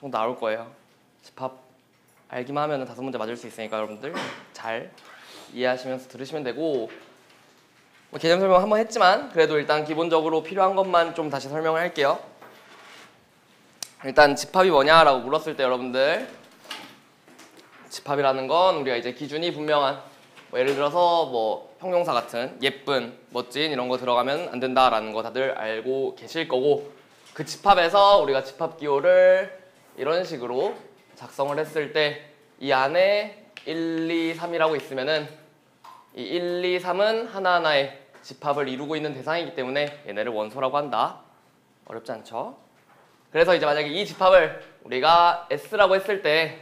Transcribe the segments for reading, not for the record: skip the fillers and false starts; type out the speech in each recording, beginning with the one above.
정도 나올 거예요. 집합 알기만 하면 5문제 맞을 수 있으니까 여러분들 잘 이해하시면서 들으시면 되고, 뭐 개념 설명 한번 했지만 그래도 일단 기본적으로 필요한 것만 좀 다시 설명을 할게요. 일단 집합이 뭐냐라고 물었을 때 여러분들, 집합이라는 건 우리가 이제 기준이 분명한, 뭐 예를 들어서 뭐 형용사 같은 예쁜, 멋진 이런 거 들어가면 안 된다라는 거 다들 알고 계실 거고, 그 집합에서 우리가 집합 기호를 이런 식으로 작성을 했을 때 이 안에 1, 2, 3이라고 있으면은 이 1, 2, 3은 하나하나의 집합을 이루고 있는 대상이기 때문에 얘네를 원소라고 한다. 어렵지 않죠? 그래서 이제 만약에 이 집합을 우리가 S라고 했을 때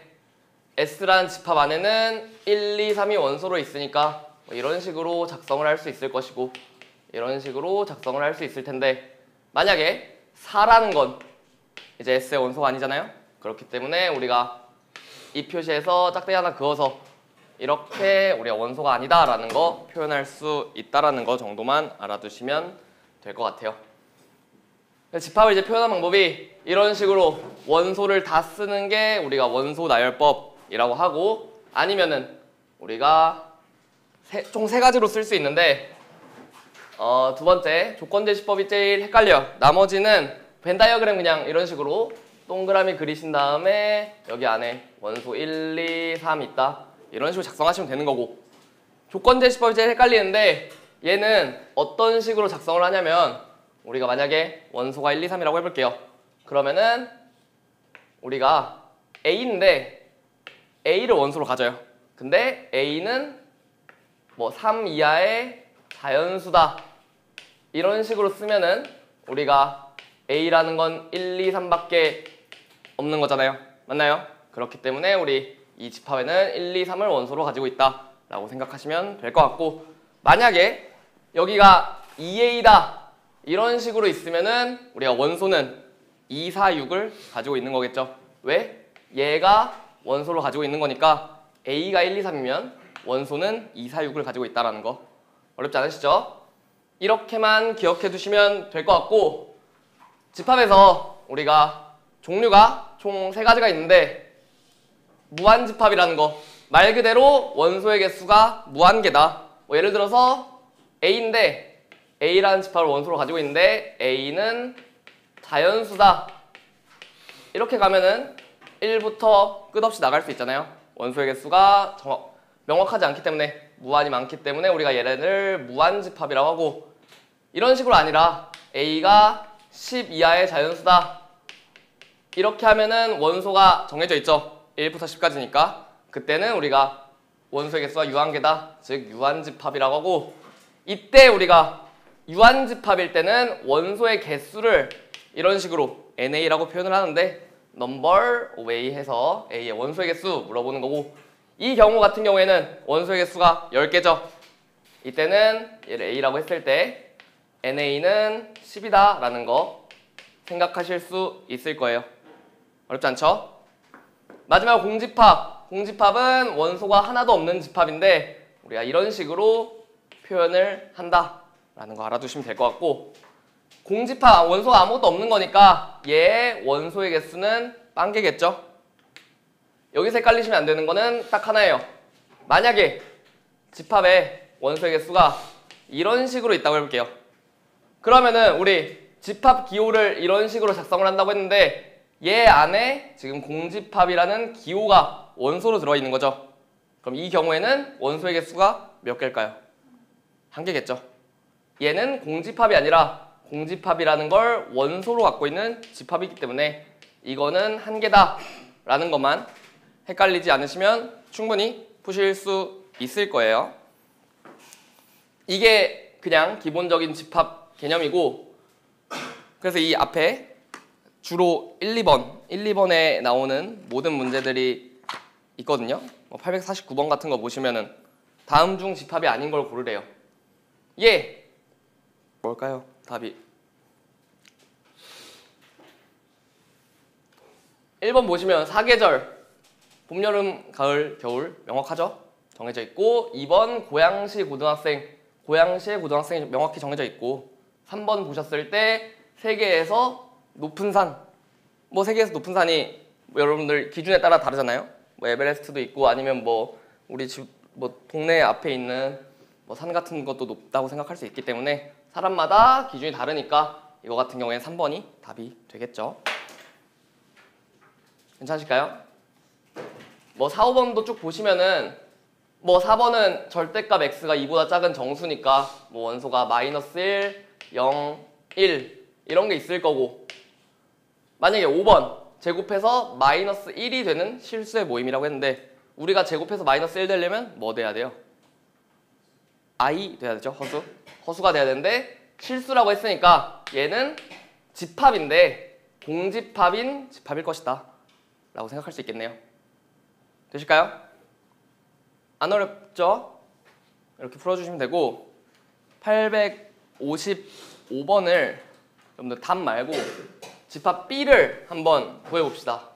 S라는 집합 안에는 1, 2, 3이 원소로 있으니까 뭐 이런 식으로 작성을 할 수 있을 것이고, 이런 식으로 작성을 할 수 있을 텐데, 만약에 4라는 건 이제 S의 원소가 아니잖아요. 그렇기 때문에 우리가 이 표시에서 짝대기 하나 그어서 이렇게 우리가 원소가 아니다라는 거 표현할 수 있다라는 거 정도만 알아두시면 될 것 같아요. 집합을 이제 표현한 방법이 이런 식으로 원소를 다 쓰는 게 우리가 원소 나열법이라고 하고, 아니면은 우리가 총 3가지로 쓸 수 있는데, 두 번째 조건제시법이 제일 헷갈려요. 나머지는 벤 다이어그램 그냥 이런 식으로 동그라미 그리신 다음에 여기 안에 원소 1, 2, 3 있다, 이런 식으로 작성하시면 되는 거고, 조건제시법이 제일 헷갈리는데 얘는 어떤 식으로 작성을 하냐면, 우리가 만약에 원소가 1, 2, 3이라고 해볼게요. 그러면은 우리가 A인데 A를 원소로 가져요. 근데 A는 뭐 3 이하의 자연수다, 이런 식으로 쓰면은 우리가 A라는 건 1, 2, 3밖에 없는 거잖아요. 맞나요? 그렇기 때문에 우리 이 집합에는 1, 2, 3을 원소로 가지고 있다 라고 생각하시면 될 것 같고, 만약에 여기가 2A다 이런 식으로 있으면은 우리가 원소는 2, 4, 6을 가지고 있는 거겠죠. 왜? 얘가 원소로 가지고 있는 거니까 A가 1, 2, 3이면 원소는 2, 4, 6을 가지고 있다라는 거. 어렵지 않으시죠? 이렇게만 기억해 두시면 될 것 같고, 집합에서 우리가 종류가 총 3가지가 있는데, 무한집합이라는 거, 말 그대로 원소의 개수가 무한개다. 뭐 예를 들어서 A인데 A라는 집합을 원소로 가지고 있는데 A는 자연수다, 이렇게 가면은 1부터 끝없이 나갈 수 있잖아요. 원소의 개수가 명확하지 않기 때문에, 무한이 많기 때문에 우리가 얘네를 무한집합이라고 하고, 이런 식으로 아니라 A가 10 이하의 자연수다, 이렇게 하면은 원소가 정해져 있죠. 1부터 10까지니까. 그때는 우리가 원소의 개수가 유한개다, 즉 유한집합이라고 하고, 이때 우리가 유한집합일 때는 원소의 개수를 이런 식으로 NA라고 표현을 하는데, number of A 해서 A의 원소의 개수 물어보는 거고, 이 경우 같은 경우에는 원소의 개수가 10개죠. 이때는 얘를 A라고 했을 때 NA는 10이다 라는 거 생각하실 수 있을 거예요. 어렵지 않죠? 마지막 공집합. 공집합은 원소가 하나도 없는 집합인데 우리가 이런 식으로 표현을 한다 라는 거 알아두시면 될 것 같고, 공집합, 원소가 아무것도 없는 거니까 얘의 원소의 개수는 빵개겠죠? 여기서 헷갈리시면 안 되는 거는 딱 하나예요. 만약에 집합에 원소의 개수가 이런 식으로 있다고 해볼게요. 그러면은 우리 집합 기호를 이런 식으로 작성을 한다고 했는데, 얘 안에 지금 공집합이라는 기호가 원소로 들어있는 거죠. 그럼 이 경우에는 원소의 개수가 몇 개일까요? 1개겠죠. 얘는 공집합이 아니라 공집합이라는 걸 원소로 갖고 있는 집합이기 때문에 이거는 1개다 라는 것만 헷갈리지 않으시면 충분히 푸실 수 있을 거예요. 이게 그냥 기본적인 집합 개념이고, 그래서 이 앞에 주로 1, 2번에 나오는 모든 문제들이 있거든요. 849번 같은 거 보시면은 다음 중 집합이 아닌 걸 고르래요. 예! 뭘까요? 답이 1번 보시면 사계절, 봄, 여름, 가을, 겨울 명확하죠? 정해져 있고, 2번 고양시 고등학생, 고양시의 고등학생이 명확히 정해져 있고, 3번 보셨을 때 세계에서 높은 산, 뭐 세계에서 높은 산이 뭐 여러분들 기준에 따라 다르잖아요. 뭐 에베레스트도 있고 아니면 뭐 우리 집 뭐 동네 앞에 있는 뭐 산 같은 것도 높다고 생각할 수 있기 때문에 사람마다 기준이 다르니까 이거 같은 경우에는 3번이 답이 되겠죠. 괜찮으실까요? 뭐 4, 5번도 쭉 보시면은 뭐 4번은 절대값 x가 2보다 작은 정수니까 뭐 원소가 마이너스 1, 0, 1 이런 게 있을 거고, 만약에 5번 제곱해서 마이너스 1이 되는 실수의 모임이라고 했는데 우리가 제곱해서 마이너스 1 되려면 뭐 돼야 돼요? I 돼야 되죠. 허수가 돼야 되는데 실수라고 했으니까 얘는 집합인데 공집합인 집합일 것이다 라고 생각할 수 있겠네요. 되실까요? 안 어렵죠? 이렇게 풀어주시면 되고, 855번을 여러분들 답 말고 집합 B를 한번 구해봅시다.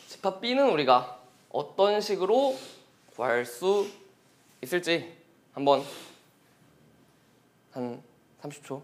집합 B는 우리가 어떤 식으로 구할 수 있을지 한번 한 30초.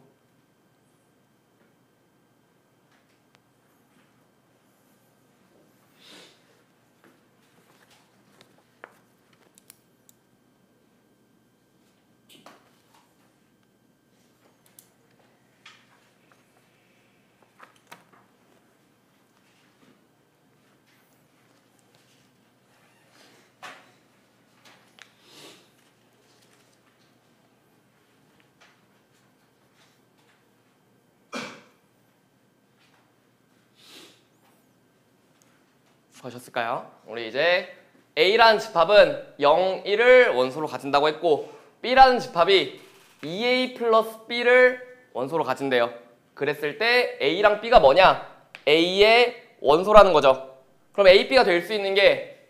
수고하셨을까요? 우리 이제 A라는 집합은 0, 1을 원소로 가진다고 했고 B라는 집합이 2A 플러스 B를 원소로 가진대요. 그랬을 때 A랑 B가 뭐냐? A의 원소라는 거죠. 그럼 A, B가 될 수 있는 게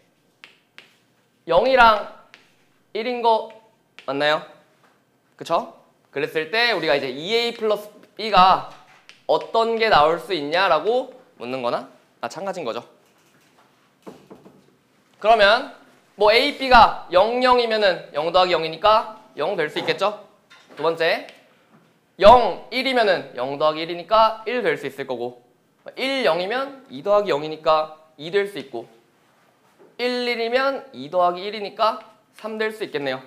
0이랑 1인 거 맞나요? 그쵸? 그랬을 때 우리가 이제 2A 플러스 B가 어떤 게 나올 수 있냐라고 묻는 거나 마찬가지인 거죠. 그러면 뭐 A, B가 0, 0이면은 0 더하기 0이니까 0 될 수 있겠죠? 두 번째, 0, 1이면은 0 더하기 1이니까 1 될 수 있을 거고, 1, 0이면 2 더하기 0이니까 2 될 수 있고, 1, 1이면 2 더하기 1이니까 3 될 수 있겠네요.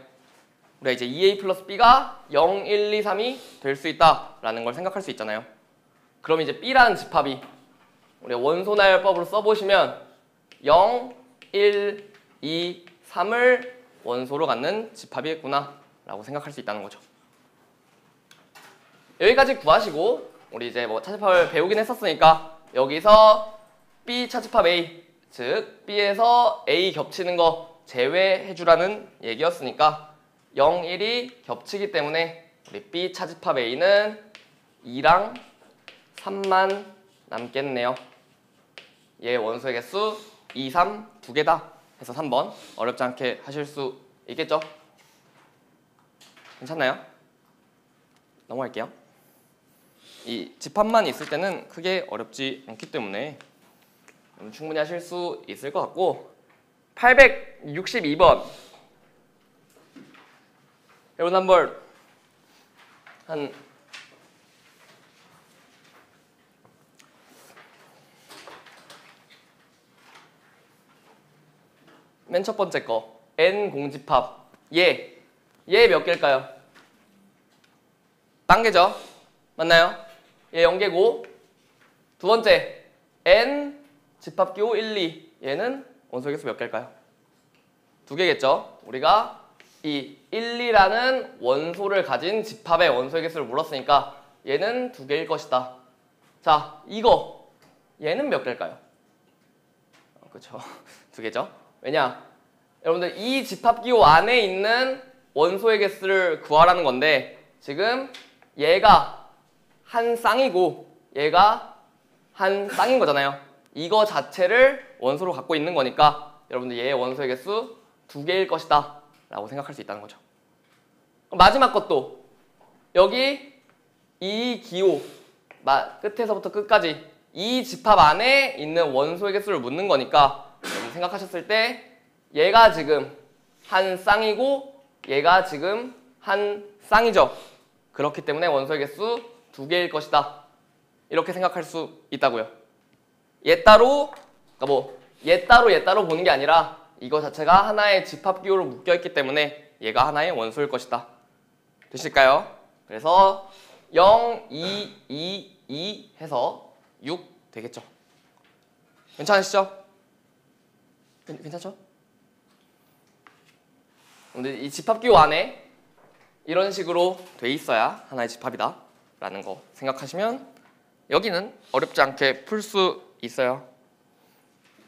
우리가 이제 2A 플러스 B가 0, 1, 2, 3이 될 수 있다라는 걸 생각할 수 있잖아요. 그럼 이제 B라는 집합이 우리가 원소나열법으로 써보시면 0, 1, 2, 3을 원소로 갖는 집합이겠구나 라고 생각할 수 있다는 거죠. 여기까지 구하시고 우리 이제 뭐 차집합을 배우긴 했었으니까 여기서 B 차집합 A, 즉 B에서 A 겹치는 거 제외해주라는 얘기였으니까 0, 1이 겹치기 때문에 우리 B 차집합 A는 2랑 3만 남겠네요. 얘 원소의 개수 2, 3 두 개다 해서 3번 어렵지 않게 하실 수 있겠죠? 괜찮나요? 넘어갈게요. 이 집합만 있을 때는 크게 어렵지 않기 때문에 충분히 하실 수 있을 것 같고, 862번 여러분 한번 맨 첫 번째 거 N 공집합 얘 몇 개일까요? 단계죠? 맞나요? 얘 0개고, 두 번째 N 집합기호 1, 2 얘는 원소의 개수 몇 개일까요? 두 개겠죠? 우리가 이 1, 2라는 원소를 가진 집합의 원소의 개수를 물었으니까 얘는 두 개일 것이다. 자, 이거 얘는 몇 개일까요? 그렇죠. 두 개죠. 왜냐? 여러분들 이 집합기호 안에 있는 원소의 개수를 구하라는 건데 지금 얘가 한 쌍이고 얘가 한 쌍인 거잖아요. 이거 자체를 원소로 갖고 있는 거니까 여러분들 얘의 원소의 개수 두 개일 것이다 라고 생각할 수 있다는 거죠. 마지막 것도 여기 이 기호 끝에서부터 끝까지 이 집합 안에 있는 원소의 개수를 묻는 거니까 여러분 생각하셨을 때 얘가 지금 한 쌍이고 얘가 지금 한 쌍이죠. 그렇기 때문에 원소의 개수 두 개일 것이다 이렇게 생각할 수 있다고요. 얘 따로 얘 따로 보는 게 아니라 이거 자체가 하나의 집합기호로 묶여있기 때문에 얘가 하나의 원소일 것이다. 되실까요? 그래서 0, 2, 2, 2 해서 6 되겠죠. 괜찮으시죠? 괜찮죠? 근데 이 집합기호 안에 이런 식으로 돼 있어야 하나의 집합이다 라는 거 생각하시면 여기는 어렵지 않게 풀 수 있어요.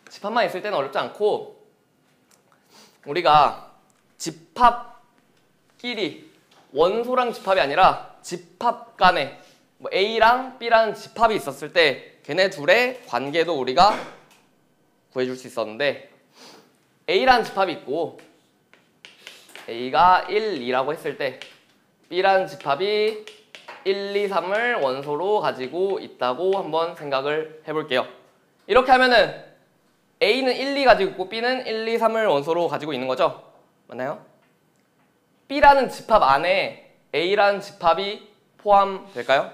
집합만 있을 때는 어렵지 않고 우리가 집합끼리 원소랑 집합이 아니라 집합 간에 뭐 A랑 B라는 집합이 있었을 때 걔네 둘의 관계도 우리가 구해줄 수 있었는데 A라는 집합이 있고 A가 1, 2라고 했을 때 B라는 집합이 1, 2, 3을 원소로 가지고 있다고 한번 생각을 해볼게요. 이렇게 하면은 A는 1, 2 가지고 있고 B는 1, 2, 3을 원소로 가지고 있는 거죠? 맞나요? B라는 집합 안에 A라는 집합이 포함될까요?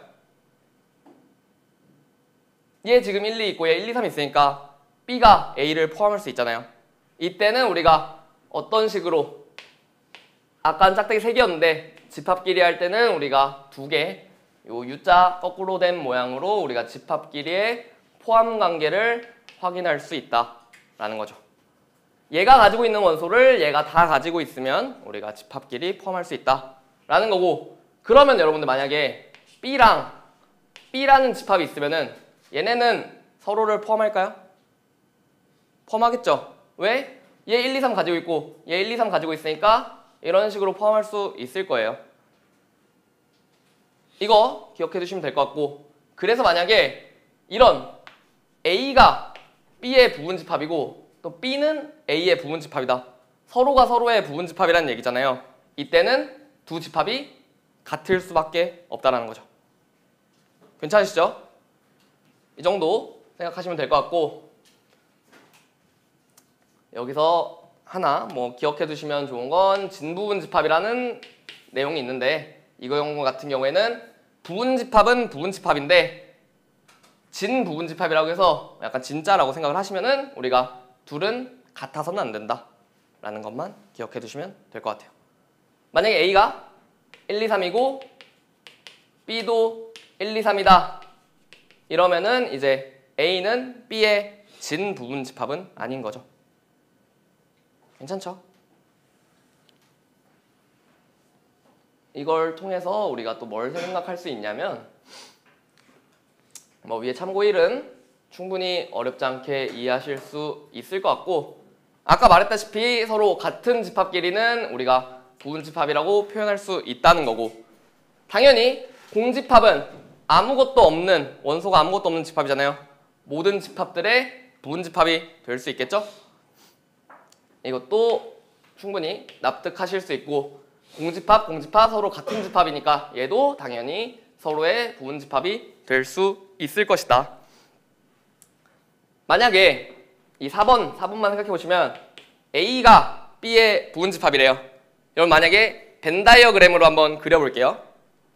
얘 지금 1, 2 있고 얘 1, 2, 3 있으니까 B가 A를 포함할 수 있잖아요. 이때는 우리가 어떤 식으로 아까는 짝대기 3개였는데 집합끼리 할 때는 우리가 2개 요 U자 거꾸로 된 모양으로 우리가 집합끼리의 포함 관계를 확인할 수 있다라는 거죠. 얘가 가지고 있는 원소를 얘가 다 가지고 있으면 우리가 집합끼리 포함할 수 있다라는 거고 그러면 여러분들 만약에 B랑 B라는 집합이 있으면은 얘네는 서로를 포함할까요? 포함하겠죠. 왜? 얘 1, 2, 3 가지고 있고 얘 1, 2, 3 가지고 있으니까 이런 식으로 포함할 수 있을 거예요. 이거 기억해 두시면 될 것 같고 그래서 만약에 이런 A가 B의 부분집합이고 또 B는 A의 부분집합이다. 서로가 서로의 부분집합이라는 얘기잖아요. 이때는 두 집합이 같을 수밖에 없다는 거죠. 괜찮으시죠? 이 정도 생각하시면 될 것 같고 여기서 하나 뭐 기억해 두시면 좋은 건 진부분집합이라는 내용이 있는데 이거 경우 같은 경우에는 부분집합은 부분집합인데 진부분집합이라고 해서 약간 진짜라고 생각을 하시면은 우리가 둘은 같아서는 안 된다 라는 것만 기억해 두시면 될 것 같아요. 만약에 A가 1, 2, 3이고 B도 1, 2, 3이다 이러면은 이제 A는 B의 진부분집합은 아닌 거죠. 괜찮죠? 이걸 통해서 우리가 또 뭘 생각할 수 있냐면 뭐 위에 참고 1은 충분히 어렵지 않게 이해하실 수 있을 것 같고 아까 말했다시피 서로 같은 집합끼리는 우리가 부분집합이라고 표현할 수 있다는 거고 당연히 공집합은 아무것도 없는 원소가 아무것도 없는 집합이잖아요. 모든 집합들의 부분집합이 될 수 있겠죠? 이것도 충분히 납득하실 수 있고 공집합, 공집합 서로 같은 집합이니까 얘도 당연히 서로의 부분집합이 될 수 있을 것이다. 만약에 이 4번만 생각해 보시면 A가 B의 부분집합이래요. 여러분 만약에 벤 다이어그램으로 한번 그려볼게요.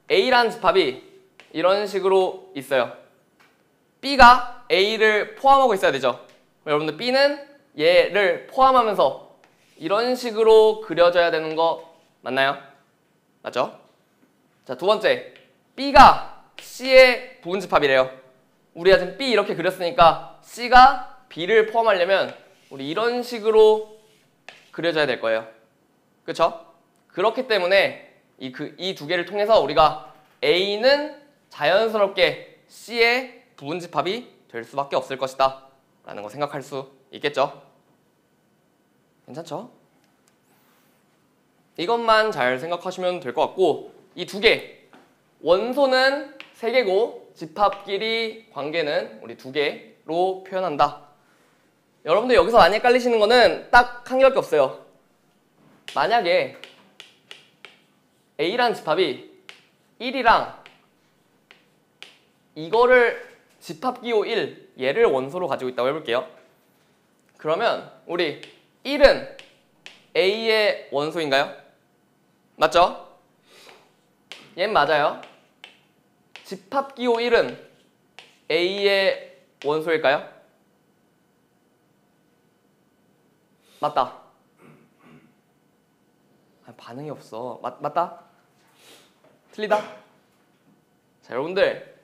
A라는 집합이 이런 식으로 있어요. B가 A를 포함하고 있어야 되죠. 여러분들 B는 얘를 포함하면서 이런 식으로 그려져야 되는 거 맞나요? 맞죠? 자, 두 번째 B가 C의 부분집합이래요. 우리가 지금 B 이렇게 그렸으니까 C가 B를 포함하려면 우리 이런 식으로 그려져야 될 거예요. 그렇죠? 그렇기 때문에 이 두 개를 통해서 우리가 A는 자연스럽게 C의 부분집합이 될 수밖에 없을 것이다 라는 거 생각할 수 있겠죠? 괜찮죠? 이것만 잘 생각하시면 될 것 같고 이 두 개 원소는 3개고 집합끼리 관계는 우리 2개로 표현한다. 여러분들 여기서 많이 헷갈리시는 거는 딱 한 개밖에 없어요. 만약에 A라는 집합이 1이랑 이거를 집합기호 1 얘를 원소로 가지고 있다고 해볼게요. 그러면 우리 1은 A의 원소인가요? 맞죠? 얘는 맞아요. 집합기호 1은 A의 원소일까요? 맞다. 반응이 없어. 맞다? 틀리다? 자, 여러분들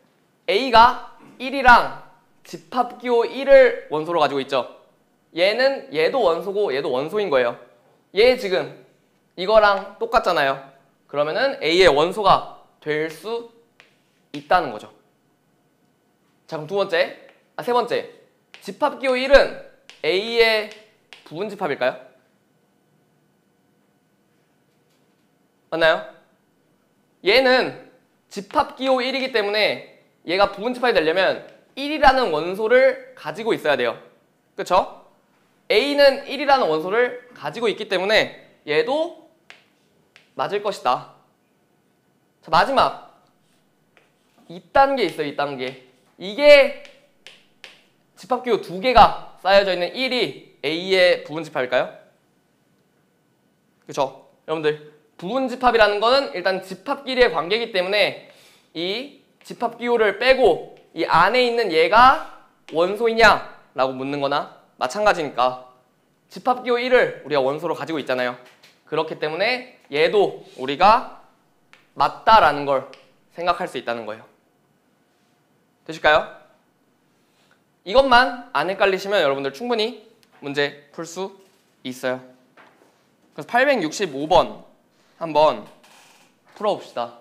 A가 1이랑 집합기호 1을 원소로 가지고 있죠. 얘도 원소고 얘도 원소인 거예요. 얘 지금 이거랑 똑같잖아요. 그러면은 A의 원소가 될 수 있다는 거죠. 자, 그럼 세 번째. 집합기호 1은 A의 부분집합일까요? 맞나요? 얘는 집합기호 1이기 때문에 얘가 부분집합이 되려면 1이라는 원소를 가지고 있어야 돼요. 그쵸? A는 1이라는 원소를 가지고 있기 때문에 얘도 맞을 것이다. 자, 마지막 2단계 있어요. 2단계. 이게 집합기호 2개가 쌓여져 있는 1이 A의 부분집합일까요? 그쵸? 여러분들 부분집합이라는 거는 일단 집합끼리의 관계이기 때문에 이 집합기호를 빼고 이 안에 있는 얘가 원소이냐 라고 묻는 거나 마찬가지니까 집합기호 1을 우리가 원소로 가지고 있잖아요. 그렇기 때문에 얘도 우리가 맞다라는 걸 생각할 수 있다는 거예요. 되실까요? 이것만 안 헷갈리시면 여러분들 충분히 문제 풀 수 있어요. 그래서 865번 한번 풀어봅시다.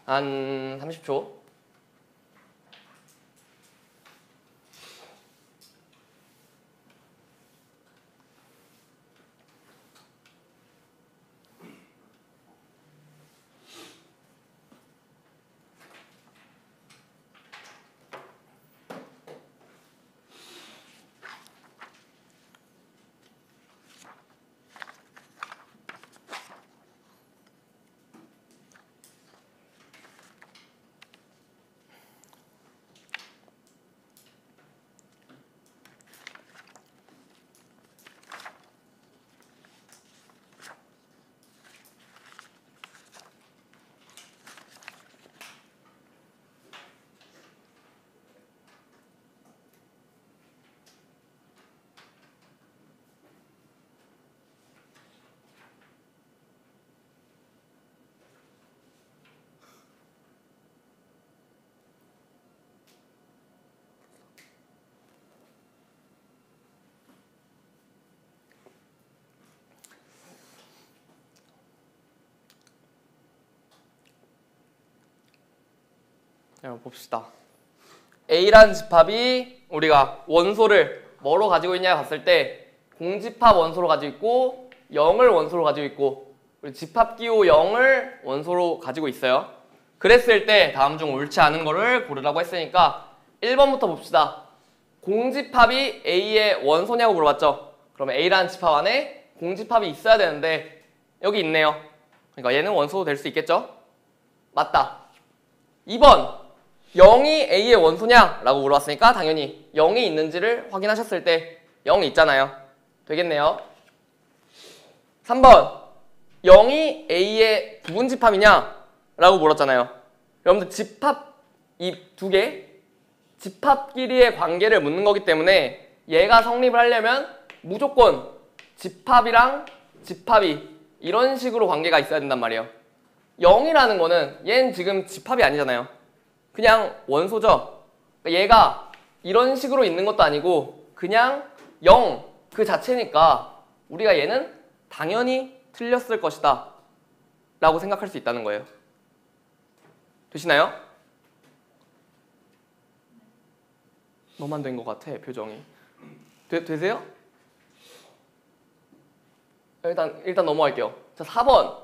한 30초. 봅시다. A라는 집합이 우리가 원소를 뭐로 가지고 있냐 봤을 때 공집합 원소로 가지고 있고 0을 원소로 가지고 있고 우리 집합기호 0을 원소로 가지고 있어요. 그랬을 때 다음 중 옳지 않은 거를 고르라고 했으니까 1번부터 봅시다. 공집합이 A의 원소냐고 물어봤죠. 그러면 A라는 집합 안에 공집합이 있어야 되는데 여기 있네요. 그러니까 얘는 원소도 될 수 있겠죠? 맞다. 2번 0이 A의 원소냐? 라고 물어봤으니까 당연히 0이 있는지를 확인하셨을 때 0이 있잖아요. 되겠네요. 3번 0이 A의 부분집합이냐? 라고 물었잖아요. 여러분들 집합 이 두 개 집합끼리의 관계를 묻는 거기 때문에 얘가 성립을 하려면 무조건 집합이랑 집합이 이런 식으로 관계가 있어야 된단 말이에요. 0이라는 거는 얘는 지금 집합이 아니잖아요. 그냥 원소죠. 얘가 이런 식으로 있는 것도 아니고 그냥 0 그 자체니까 우리가 얘는 당연히 틀렸을 것이다 라고 생각할 수 있다는 거예요. 되시나요? 너만 된 것 같아 표정이. 되세요? 일단 넘어갈게요. 자, 4번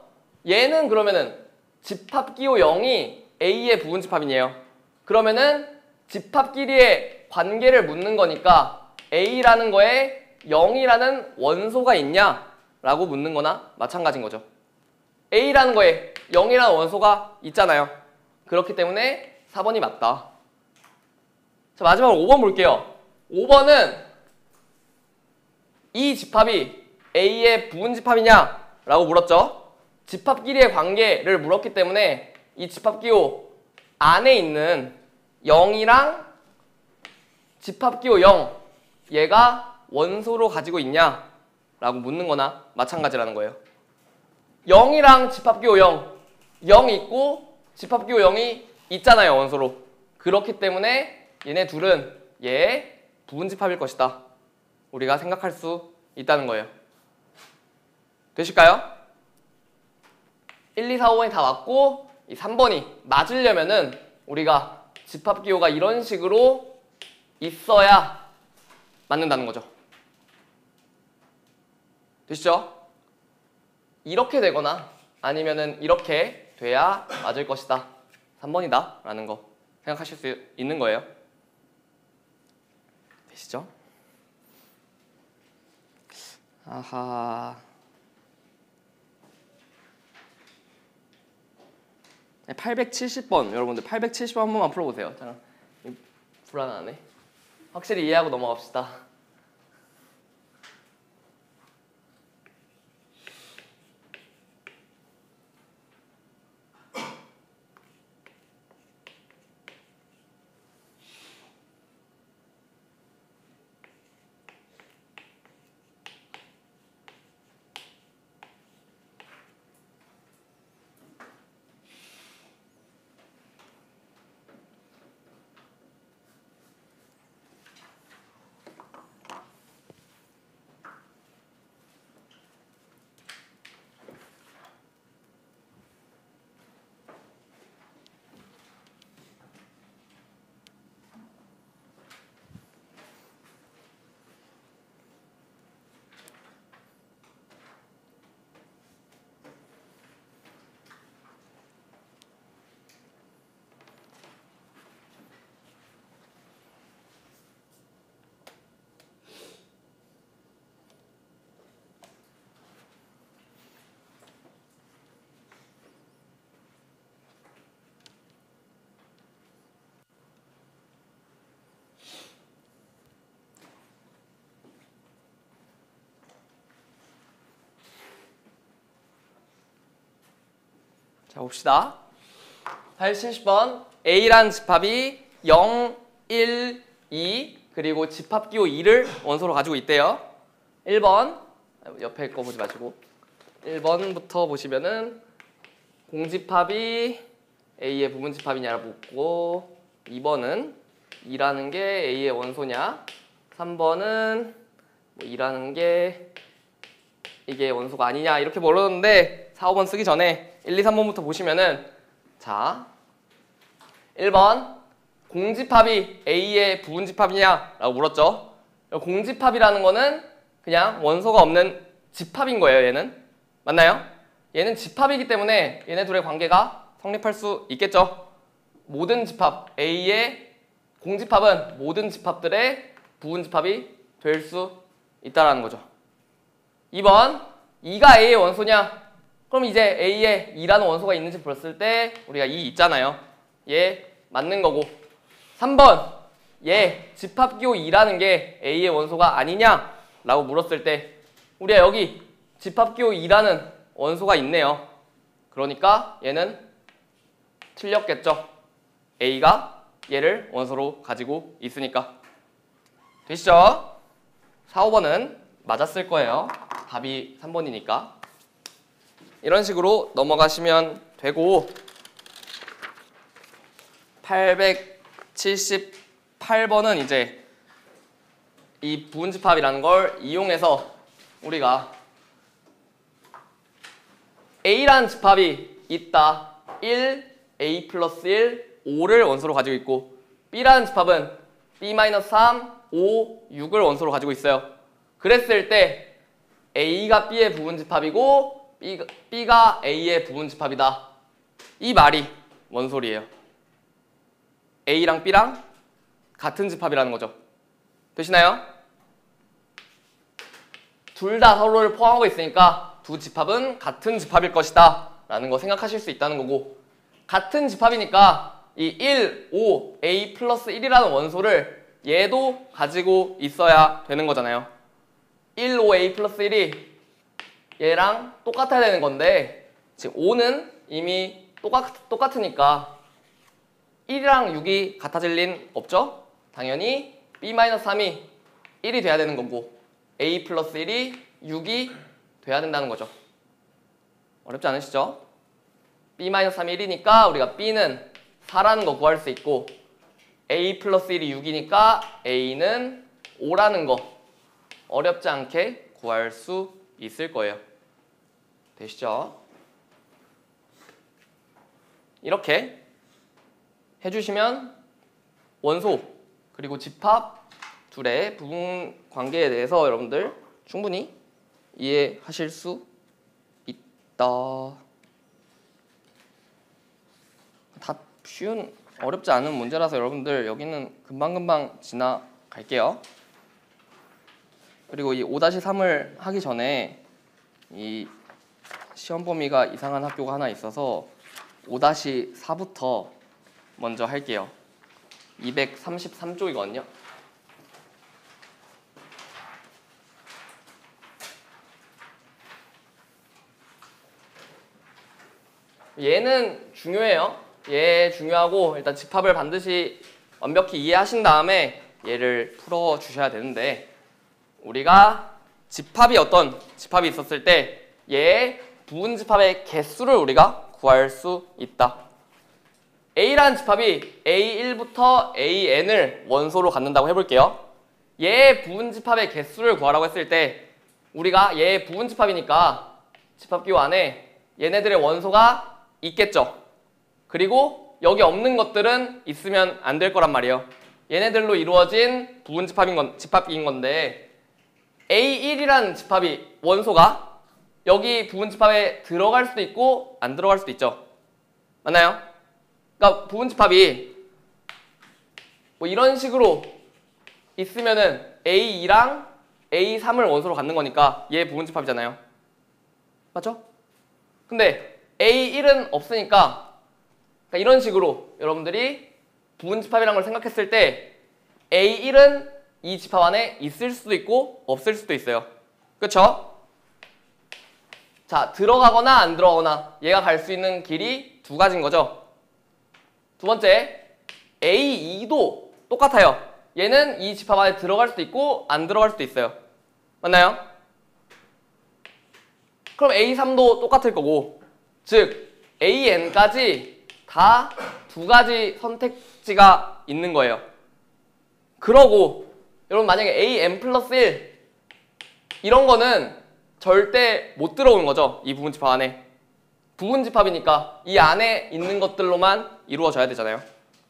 얘는 그러면은 집합기호 0이 A의 부분집합이네요. 그러면은 집합끼리의 관계를 묻는 거니까 A라는 거에 0이라는 원소가 있냐? 라고 묻는 거나 마찬가지인 거죠. A라는 거에 0이라는 원소가 있잖아요. 그렇기 때문에 4번이 맞다. 자, 마지막으로 5번 볼게요. 5번은 이 집합이 A의 부분집합이냐? 라고 물었죠. 집합끼리의 관계를 물었기 때문에 이 집합기호 안에 있는 0이랑 집합기호 0 얘가 원소로 가지고 있냐 라고 묻는 거나 마찬가지라는 거예요. 0이랑 집합기호 0 있고 집합기호 0이 있잖아요, 원소로. 그렇기 때문에 얘네 둘은 얘의 부분집합일 것이다. 우리가 생각할 수 있다는 거예요. 되실까요? 1, 2, 4, 5번이 다 맞고 이 3번이 맞으려면은 우리가 집합기호가 이런 식으로 있어야 맞는다는 거죠. 되시죠? 이렇게 되거나 아니면은 이렇게 돼야 맞을 것이다. 3번이다 라는 거 생각하실 수 있는 거예요. 되시죠? 아하. 870번 여러분들 870번 한 번만 풀어보세요. 잠깐 불안하네. 확실히 이해하고 넘어갑시다. 자, 봅시다. 870번 A란 집합이 0, 1, 2 그리고 집합기호 2를 원소로 가지고 있대요. 1번 옆에 거 보지 마시고 1번부터 보시면은 공집합이 A의 부분집합이냐를 묻고 2번은 2라는 게 A의 원소냐 3번은 뭐 2라는 게 이게 원소가 아니냐 이렇게 물었는데 4, 5번 쓰기 전에 1, 2, 3번부터 보시면은 자 1번 공집합이 A의 부분집합이냐 라고 물었죠. 공집합이라는 거는 그냥 원소가 없는 집합인 거예요. 얘는 맞나요? 얘는 집합이기 때문에 얘네 둘의 관계가 성립할 수 있겠죠. 모든 집합 A의 공집합은 모든 집합들의 부분집합이 될 수 있다는 거죠. 2번 2가 A의 원소냐? 그럼 이제 A에 2라는 원소가 있는지 봤을 때 우리가 2 있잖아요. 얘 맞는 거고 3번 얘 집합기호 2라는 게 A의 원소가 아니냐? 라고 물었을 때 우리가 여기 집합기호 2라는 원소가 있네요. 그러니까 얘는 틀렸겠죠. A가 얘를 원소로 가지고 있으니까. 되시죠? 4, 5번은 맞았을 거예요. 답이 3번이니까. 이런 식으로 넘어가시면 되고 878번은 이제 이 부분집합이라는 걸 이용해서 우리가 A라는 집합이 있다. 1, A 플러스 1, 5를 원소로 가지고 있고 B라는 집합은 B-3, 5, 6을 원소로 가지고 있어요. 그랬을 때 A가 B의 부분집합이고 B가 A의 부분집합이다. 이 말이 뭔 소리예요? A랑 B랑 같은 집합이라는 거죠. 되시나요? 둘 다 서로를 포함하고 있으니까 두 집합은 같은 집합일 것이다 라는 거 생각하실 수 있다는 거고 같은 집합이니까 이 1, 5, A 플러스 1이라는 원소를 얘도 가지고 있어야 되는 거잖아요. 1, 5, A 플러스 1이 얘랑 똑같아야 되는 건데 지금 5는 이미 똑같으니까 1이랑 6이 같아질 린 없죠? 당연히 B-3이 1이 돼야 되는 거고 A 플러스 1이 6이 돼야 된다는 거죠. 어렵지 않으시죠? b-3이 1이니까 우리가 b는 4라는 거 구할 수 있고 a 플러스 1이 6이니까 a는 5라는 거 어렵지 않게 구할 수 있을 거예요. 되시죠? 이렇게 해주시면 원소 그리고 집합 둘의 부분 관계에 대해서 여러분들 충분히 이해하실 수 있다. 다 쉬운 어렵지 않은 문제라서 여러분들 여기는 금방금방 지나갈게요. 그리고 이 5-3을 하기 전에 이 시험 범위가 이상한 학교가 하나 있어서 5-4부터 먼저 할게요. 233쪽이거든요. 얘는 중요해요. 얘 중요하고 일단 집합을 반드시 완벽히 이해하신 다음에 얘를 풀어 주셔야 되는데 우리가 집합이 어떤 집합이 있었을 때 얘의 부분집합의 개수를 우리가 구할 수 있다. A라는 집합이 A1부터 AN을 원소로 갖는다고 해볼게요. 얘의 부분집합의 개수를 구하라고 했을 때 우리가 얘의 부분집합이니까 집합기호 안에 얘네들의 원소가 있겠죠. 그리고 여기 없는 것들은 있으면 안 될 거란 말이에요. 얘네들로 이루어진 집합기인 건데 A1이라는 집합이 원소가 여기 부분집합에 들어갈 수도 있고 안 들어갈 수도 있죠. 맞나요? 그러니까 부분집합이 뭐 이런 식으로 있으면은 A2랑 A3을 원소로 갖는 거니까 얘 부분집합이잖아요. 맞죠? 근데 A1은 없으니까 그러니까 이런 식으로 여러분들이 부분집합이라는 걸 생각했을 때 A1은 이 집합 안에 있을 수도 있고 없을 수도 있어요. 그쵸? 자, 들어가거나 안 들어가거나 얘가 갈 수 있는 길이 두 가지인 거죠. 두 번째, A2도 똑같아요. 얘는 이 집합 안에 들어갈 수도 있고 안 들어갈 수도 있어요. 맞나요? 그럼 A3도 똑같을 거고 즉 AN까지 다 두 가지 선택지가 있는 거예요. 그러고 여러분 만약에 AN 플러스 1 이런 거는 절대 못 들어오는 거죠. 이 부분집합 안에. 부분집합이니까 이 안에 있는 것들로만 이루어져야 되잖아요.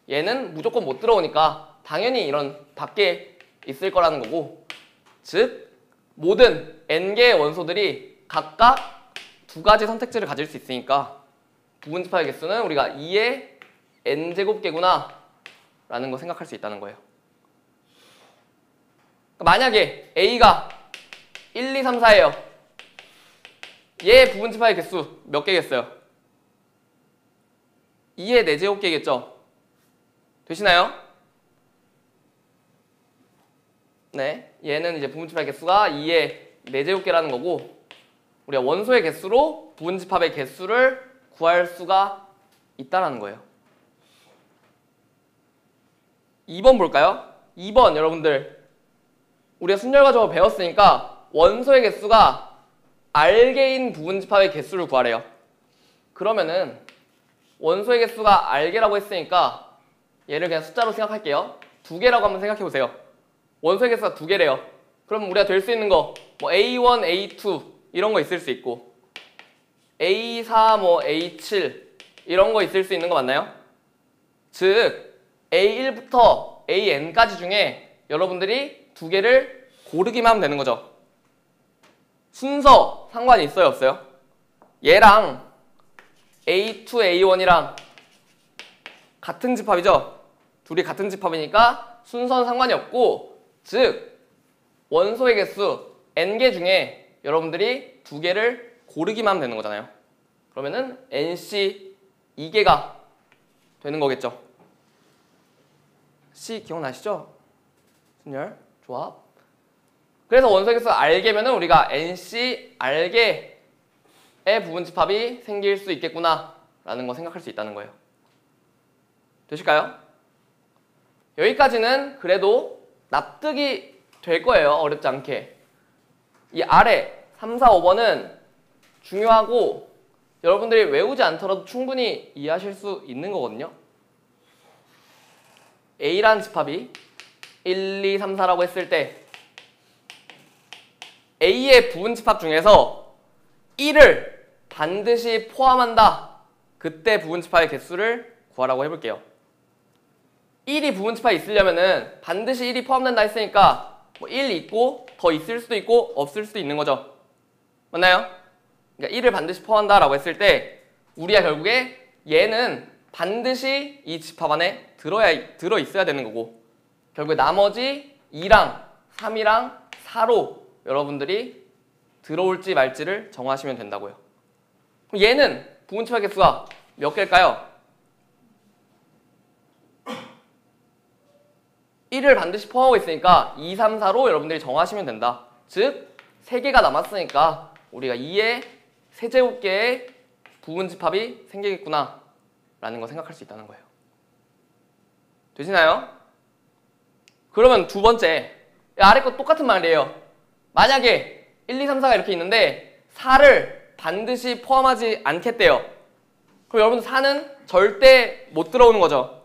얘는 무조건 못 들어오니까 당연히 이런 밖에 있을 거라는 거고 즉 모든 n개의 원소들이 각각 두 가지 선택지를 가질 수 있으니까 부분집합의 개수는 우리가 2의 n제곱개구나 라는 거 생각할 수 있다는 거예요. 만약에 A가 1, 2, 3, 4예요. 얘 부분집합의 개수 몇 개겠어요? 2의 4제곱개겠죠? 되시나요? 네, 얘는 이제 부분집합의 개수가 2의 4제곱개라는 거고 우리가 원소의 개수로 부분집합의 개수를 구할 수가 있다는 거예요. 2번 볼까요? 2번 여러분들 우리가 순열과정을 배웠으니까 원소의 개수가 R개인 부분집합의 개수를 구하래요. 그러면은 원소의 개수가 R개라고 했으니까 얘를 그냥 숫자로 생각할게요. 2개라고 한번 생각해 보세요. 원소의 개수가 2개래요. 그럼 우리가 될 수 있는 거 뭐 A1, A2 이런 거 있을 수 있고 A4, 뭐 A7 이런 거 있을 수 있는 거 맞나요? 즉 A1부터 AN까지 중에 여러분들이 2개를 고르기만 하면 되는 거죠. 순서 상관이 있어요, 없어요? 얘랑 A2, A1이랑 같은 집합이죠? 둘이 같은 집합이니까 순서는 상관이 없고 즉 원소의 개수 n개 중에 여러분들이 2개를 고르기만 하면 되는 거잖아요. 그러면은 NC 2개가 되는 거겠죠. C 기억나시죠? 순열, 조합. 그래서 원소의 개수 R개면은 우리가 NC R개의 부분집합이 생길 수 있겠구나 라는 거 생각할 수 있다는 거예요. 되실까요? 여기까지는 그래도 납득이 될 거예요. 어렵지 않게. 이 아래 3, 4, 5번은 중요하고 여러분들이 외우지 않더라도 충분히 이해하실 수 있는 거거든요. A라는 집합이 1, 2, 3, 4라고 했을 때 A의 부분집합 중에서 1을 반드시 포함한다. 그때 부분집합의 개수를 구하라고 해볼게요. 1이 부분집합이 있으려면은 반드시 1이 포함된다 했으니까 뭐 1 있고 더 있을 수도 있고 없을 수도 있는 거죠. 맞나요? 그러니까 1을 반드시 포함한다라고 했을 때 우리가 결국에 얘는 반드시 이 집합 안에 들어 있어야 되는 거고 결국에 나머지 2랑 3이랑 4로 여러분들이 들어올지 말지를 정하시면 된다고요. 그럼 얘는 부분집합 개수가 몇 개일까요? 1을 반드시 포함하고 있으니까 2, 3, 4로 여러분들이 정하시면 된다. 즉 3개가 남았으니까 우리가 2의 세제곱계의 부분집합이 생기겠구나 라는 거 생각할 수 있다는 거예요. 되시나요? 그러면 두 번째, 아래 거 똑같은 말이에요. 만약에 1, 2, 3, 4가 이렇게 있는데 4를 반드시 포함하지 않겠대요. 그럼 여러분 4는 절대 못 들어오는 거죠.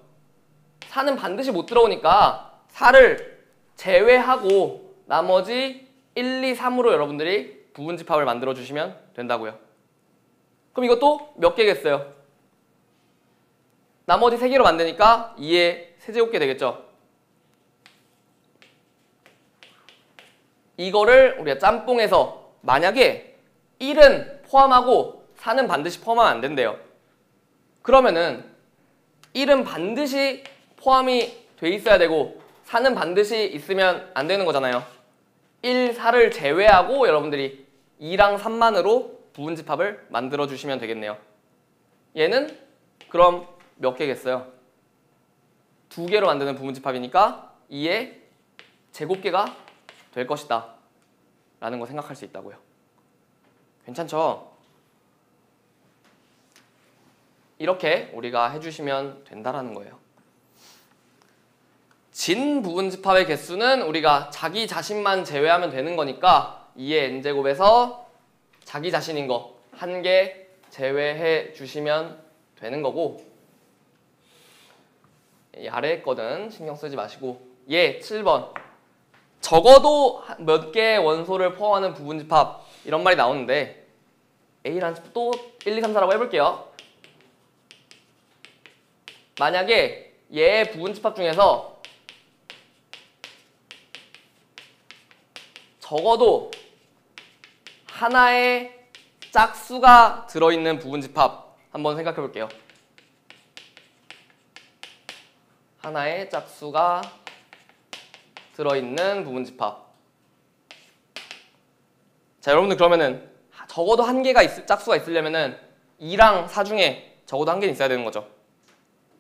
4는 반드시 못 들어오니까 4를 제외하고 나머지 1, 2, 3으로 여러분들이 부분집합을 만들어 주시면 된다고요. 그럼 이것도 몇 개겠어요? 나머지 3개로 만드니까 2의 세제곱계 되겠죠. 이거를 우리가 짬뽕해서 만약에 1은 포함하고 4는 반드시 포함하면 안 된대요. 그러면은 1은 반드시 포함이 돼 있어야 되고 4는 반드시 있으면 안 되는 거잖아요. 1, 4를 제외하고 여러분들이 2랑 3만으로 부분집합을 만들어 주시면 되겠네요. 얘는 그럼 몇 개겠어요? 2개로 만드는 부분집합이니까 2의 제곱계가 될 것이다 라는 거 생각할 수 있다고요. 괜찮죠? 이렇게 우리가 해주시면 된다라는 거예요. 진 부분집합의 개수는 우리가 자기 자신만 제외하면 되는 거니까 2의 n제곱에서 자기 자신인 거 1개 제외해 주시면 되는 거고 이 아래 거는 신경 쓰지 마시고 얘 7번 적어도 몇 개의 원소를 포함하는 부분집합 이런 말이 나오는데 A라는 집합 또 1, 2, 3, 4라고 해볼게요. 만약에 얘의 부분집합 중에서 적어도 하나의 짝수가 들어있는 부분집합 한번 생각해 볼게요. 하나의 짝수가 들어있는 부분집합. 자, 여러분들 그러면은 적어도 1개가 짝수가 있으려면은 2랑 4 중에 적어도 1개는 있어야 되는 거죠.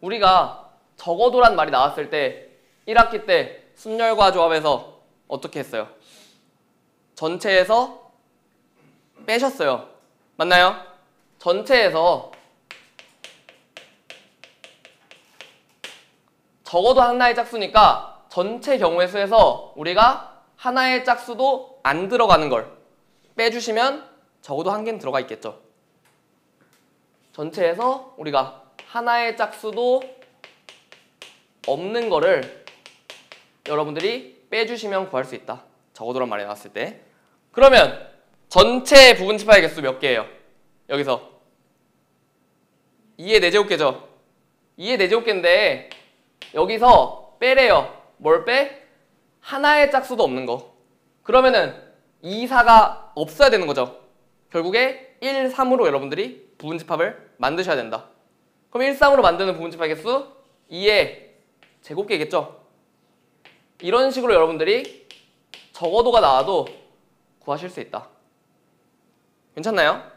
우리가 적어도란 말이 나왔을 때 1학기 때 순열과 조합에서 어떻게 했어요? 전체에서 빼셨어요. 맞나요? 전체에서 적어도 하나의 짝수니까 전체 경우의 수에서 우리가 하나의 짝수도 안 들어가는 걸 빼주시면 적어도 1개는 들어가 있겠죠. 전체에서 우리가 하나의 짝수도 없는 거를 여러분들이 빼주시면 구할 수 있다. 적어도란 말이 나왔을 때. 그러면 전체 부분집합의 개수 몇 개예요? 여기서 2의 4제곱계죠. 2의 4제곱계인데 여기서 빼래요. 뭘 빼? 하나의 짝수도 없는 거. 그러면은 2, 4가 없어야 되는 거죠. 결국에 1, 3으로 여러분들이 부분집합을 만드셔야 된다. 그럼 1, 3으로 만드는 부분집합 개수 2의 제곱계겠죠. 이런 식으로 여러분들이 적어도가 나와도 구하실 수 있다. 괜찮나요?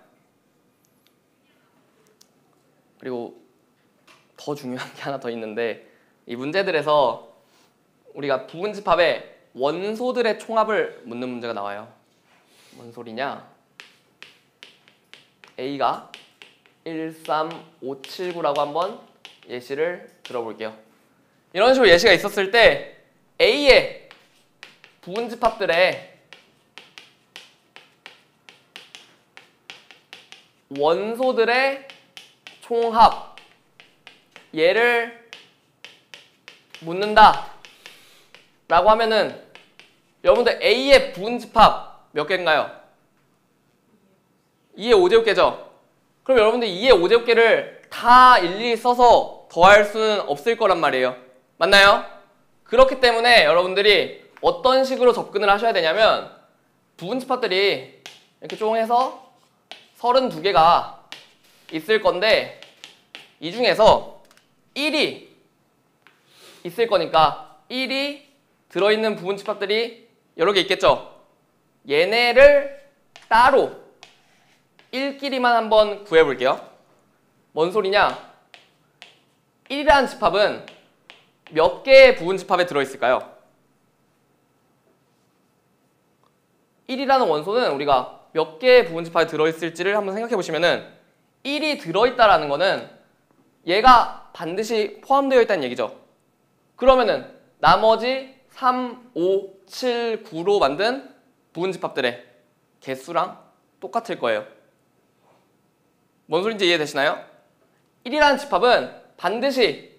그리고 더 중요한 게 하나 더 있는데 이 문제들에서 우리가 부분집합의 원소들의 총합을 묻는 문제가 나와요. 뭔 소리냐? A가 1, 3, 5, 7, 9라고 한번 예시를 들어볼게요. 이런 식으로 예시가 있었을 때 A의 부분집합들의 원소들의 총합 얘를 묻는다 라고 하면은 여러분들 A의 부분집합 몇 개인가요? 2의 5제곱개죠? 그럼 여러분들 2의 5제곱개를 다 일일이 써서 더할 수는 없을 거란 말이에요. 맞나요? 그렇기 때문에 여러분들이 어떤 식으로 접근을 하셔야 되냐면 부분집합들이 이렇게 쪼개서 32개가 있을 건데 이 중에서 1이 있을 거니까 1이 들어있는 부분집합들이 여러 개 있겠죠? 얘네를 따로 1끼리만 한번 구해볼게요. 뭔 소리냐? 1이라는 집합은 몇 개의 부분집합에 들어있을까요? 1이라는 원소는 우리가 몇 개의 부분집합에 들어있을지를 한번 생각해 보시면은 1이 들어있다라는 거는 얘가 반드시 포함되어 있다는 얘기죠. 그러면은 나머지 3, 5, 7, 9로 만든 부분집합들의 개수랑 똑같을 거예요. 뭔 소리인지 이해되시나요? 1이라는 집합은 반드시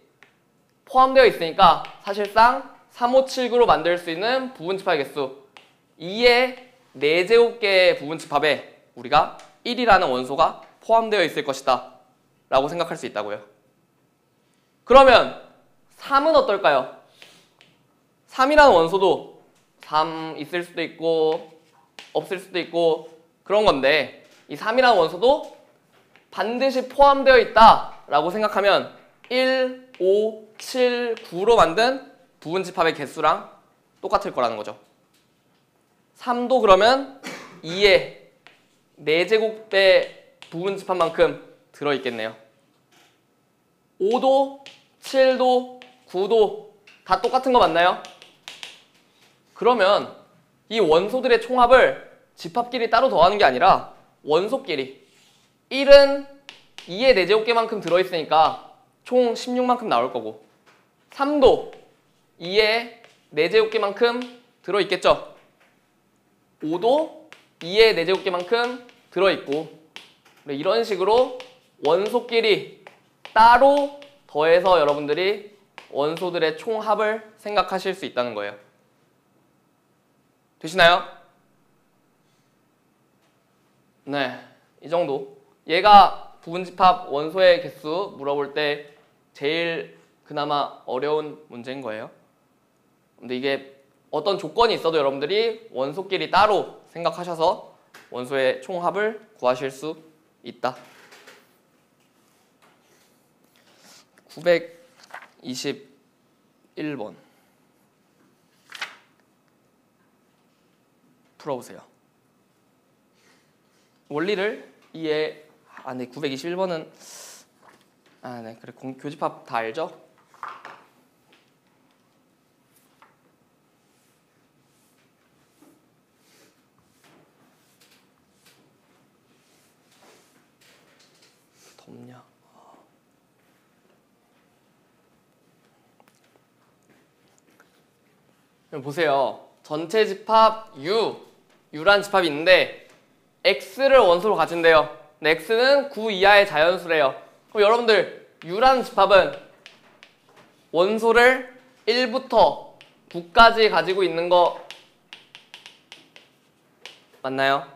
포함되어 있으니까 사실상 3, 5, 7, 9로 만들 수 있는 부분집합의 개수 2의 4제곱개의 부분집합에 우리가 1이라는 원소가 포함되어 있을 것이다 라고 생각할 수 있다고요. 그러면 3은 어떨까요? 3이라는 원소도 3 있을 수도 있고 없을 수도 있고 그런 건데 이 3이라는 원소도 반드시 포함되어 있다 라고 생각하면 1, 5, 7, 9로 만든 부분집합의 개수랑 똑같을 거라는 거죠. 3도 그러면 2의 4제곱배 부분집합만큼 들어있겠네요. 5도, 7도, 9도 다 똑같은 거 맞나요? 그러면 이 원소들의 총합을 집합끼리 따로 더하는 게 아니라 원소끼리 1은 2의 4제곱개만큼 들어있으니까 총 16만큼 나올 거고 3도 2의 4제곱개만큼 들어있겠죠. 5도 2의 4제곱개만큼 들어있고 이런 식으로 원소끼리 따로 더해서 여러분들이 원소들의 총합을 생각하실 수 있다는 거예요. 되시나요? 네, 이 정도. 얘가 부분집합 원소의 개수 물어볼 때 제일 그나마 어려운 문제인 거예요. 근데 이게 어떤 조건이 있어도 여러분들이 원소끼리 따로 생각하셔서 원소의 총합을 구하실 수 있다. 921번 풀어보세요. 원리를 네, 921번은 네, 그래 교집합 다 알죠? 덥냐? 그럼 보세요. 전체 집합 U란 집합이 있는데 X를 원소로 가진대요. 근데 X는 9 이하의 자연수래요. 그럼 여러분들 U라는 집합은 원소를 1부터 9까지 가지고 있는 거 맞나요?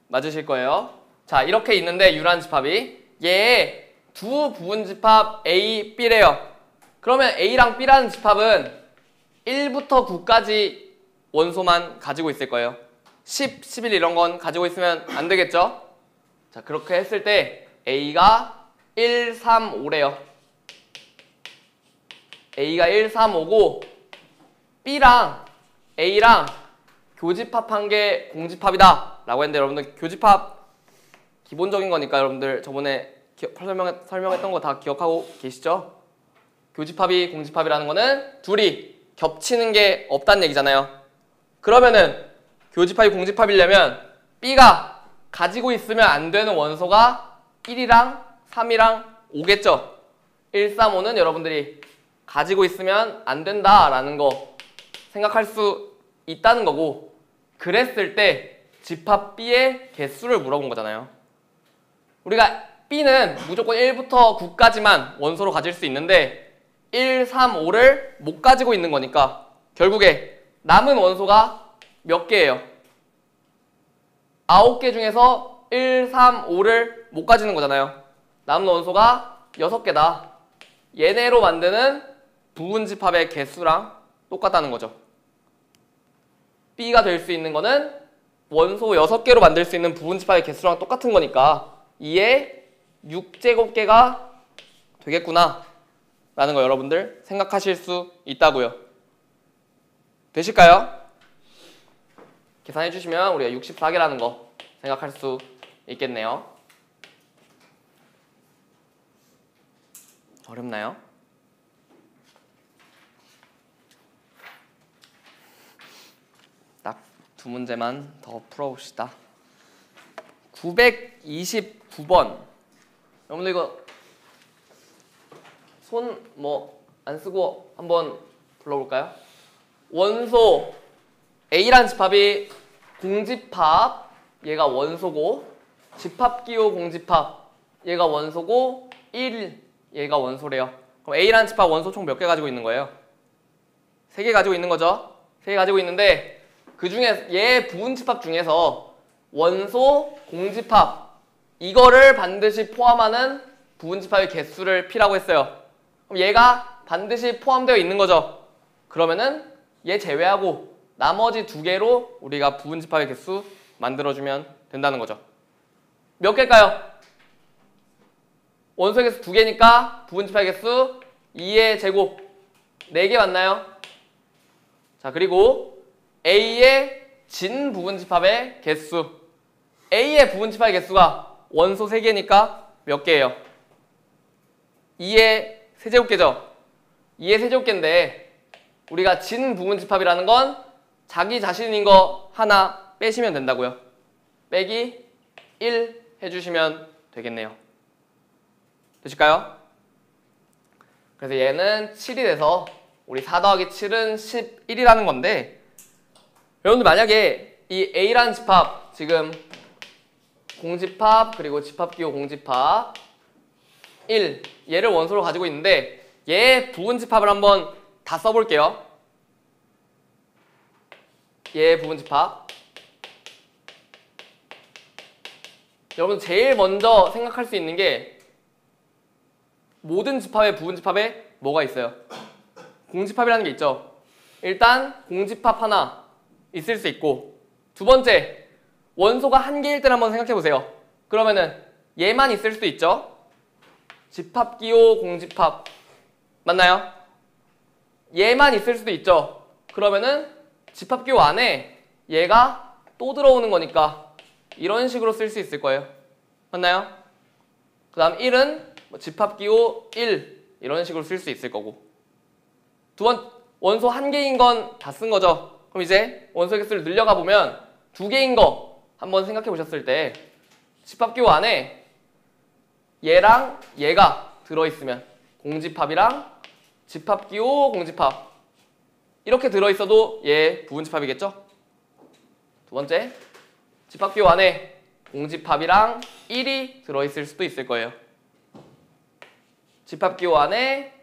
맞으실 거예요. 자, 이렇게 있는데 U라는 집합이 얘의 두 부분집합 A, B래요. 그러면 A랑 B라는 집합은 1부터 9까지 원소만 가지고 있을 거예요. 10, 11 이런 건 가지고 있으면 안 되겠죠? 자, 그렇게 했을 때 A가 1, 3, 5래요. A가 1, 3, 5고 B랑 A랑 교집합한 게 공집합이다 라고 했는데 여러분들 교집합 기본적인 거니까 여러분들 저번에 설명했던 거 다 기억하고 계시죠? 교집합이 공집합이라는 거는 둘이 겹치는 게 없다는 얘기잖아요. 그러면은 교집합이 공집합이려면 B가 가지고 있으면 안 되는 원소가 1이랑 3이랑 5겠죠? 1, 3, 5는 여러분들이 가지고 있으면 안 된다라는 거 생각할 수 있다는 거고 그랬을 때 집합 B의 개수를 물어본 거잖아요. 우리가 B는 무조건 1부터 9까지만 원소로 가질 수 있는데 1, 3, 5를 못 가지고 있는 거니까 결국에 남은 원소가 몇 개예요? 9개 중에서 1, 3, 5를 못 가지는 거잖아요. 남은 원소가 6개다. 얘네로 만드는 부분집합의 개수랑 똑같다는 거죠. B가 될 수 있는 거는 원소 6개로 만들 수 있는 부분집합의 개수랑 똑같은 거니까 2의 6제곱개가 되겠구나 라는 거 여러분들 생각하실 수 있다고요. 되실까요? 계산해 주시면 우리가 64개라는 거 생각할 수 있겠네요. 어렵나요? 딱 두 문제만 더 풀어봅시다. 929번. 여러분들 이거 손 뭐 안 쓰고 한번 불러볼까요? 원소 A란 집합이 공집합, 얘가 원소고, 집합기호 공집합, 얘가 원소고, 1, 얘가 원소래요. 그럼 A란 집합 원소 총 몇 개 가지고 있는 거예요? 3개 가지고 있는 거죠. 3개 가지고 있는데 그 중에 얘 부분집합 중에서 원소 공집합 이거를 반드시 포함하는 부분집합의 개수를 P라고 했어요. 그럼 얘가 반드시 포함되어 있는 거죠. 그러면은 얘 제외하고 나머지 2개로 우리가 부분집합의 개수 만들어주면 된다는 거죠. 몇 개일까요? 원소의 개수 2개니까 부분집합의 개수 2의 제곱 4개 맞나요? 자, 그리고 A의 진 부분집합의 개수 A의 부분집합의 개수가 원소 3개니까 몇 개예요? 2의 세제곱개죠. 2의 세제곱개인데 우리가 진 부분집합이라는 건 자기 자신인 거 하나 빼시면 된다고요. 빼기 1 해주시면 되겠네요. 되실까요? 그래서 얘는 7이 돼서 우리 4 더하기 7은 11이라는 건데 여러분들 만약에 이 A라는 집합 지금 공집합 그리고 집합기호 공집합 1 얘를 원소로 가지고 있는데 얘 부분집합을 한번 다 써볼게요. 얘 부분집합 여러분 제일 먼저 생각할 수 있는 게 모든 집합의 부분집합에 뭐가 있어요? 공집합이라는 게 있죠. 일단 공집합 하나 있을 수 있고 두 번째 원소가 한 개일 때를 한번 생각해 보세요. 그러면은 얘만 있을 수도 있죠. 집합기호 공집합 맞나요? 얘만 있을 수도 있죠. 그러면은 집합기호 안에 얘가 또 들어오는 거니까 이런 식으로 쓸 수 있을 거예요. 맞나요? 그 다음 1은 뭐 집합기호 1 이런 식으로 쓸 수 있을 거고 원소 한 개인 건 다 쓴 거죠. 그럼 이제 원소 개수를 늘려가 보면 2개인 거 한번 생각해 보셨을 때 집합기호 안에 얘랑 얘가 들어있으면 공집합이랑 집합기호 공집합 이렇게 들어있어도 얘 부분집합이겠죠? 두 번째 집합기호 안에 공집합이랑 1이 들어있을 수도 있을 거예요. 집합기호 안에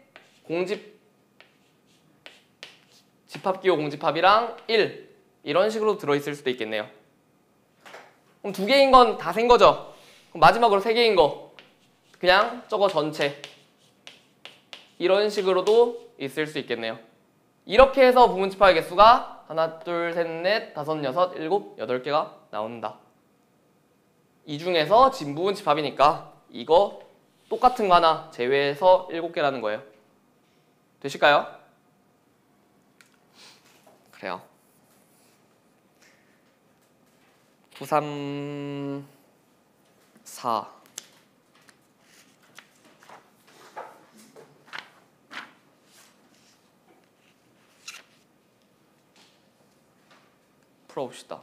집합기호 공집합이랑 1 이런 식으로 들어있을 수도 있겠네요. 그럼 2개인 건 다 센 거죠? 그럼 마지막으로 3개인 거 그냥 저거 전체 이런 식으로도 있을 수 있겠네요. 이렇게 해서 부분집합의 개수가 하나, 둘, 셋, 넷, 다섯, 여섯, 일곱, 8개가 나온다. 이 중에서 진부분집합이니까 이거 똑같은 거 하나 제외해서 7개라는 거예요. 되실까요? 그래요. 9, 3, 4 풀어봅시다.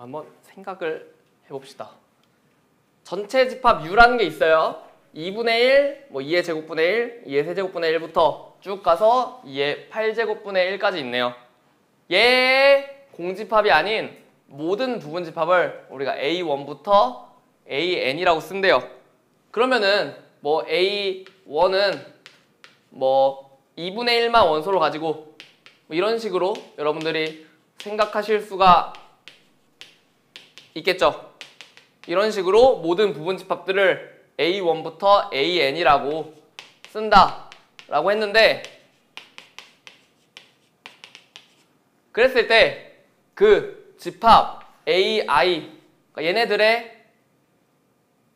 한번 생각을 해봅시다. 전체 집합 U라는 게 있어요. 2분의 1, 뭐 2의 제곱분의 1, 2의 세제곱분의 1부터 쭉 가서 2의 8제곱분의 1까지 있네요. 얘의 공집합이 아닌 모든 부분 집합을 우리가 A1부터 AN이라고 쓴대요. 그러면은 뭐 A1은 뭐 2분의 1만 원소로 가지고 뭐 이런 식으로 여러분들이 생각하실 수가 있겠죠. 이런 식으로 모든 부분 집합들을 A1부터 AN이라고 쓴다 라고 했는데, 그랬을 때 그 집합 AI, 그러니까 얘네들의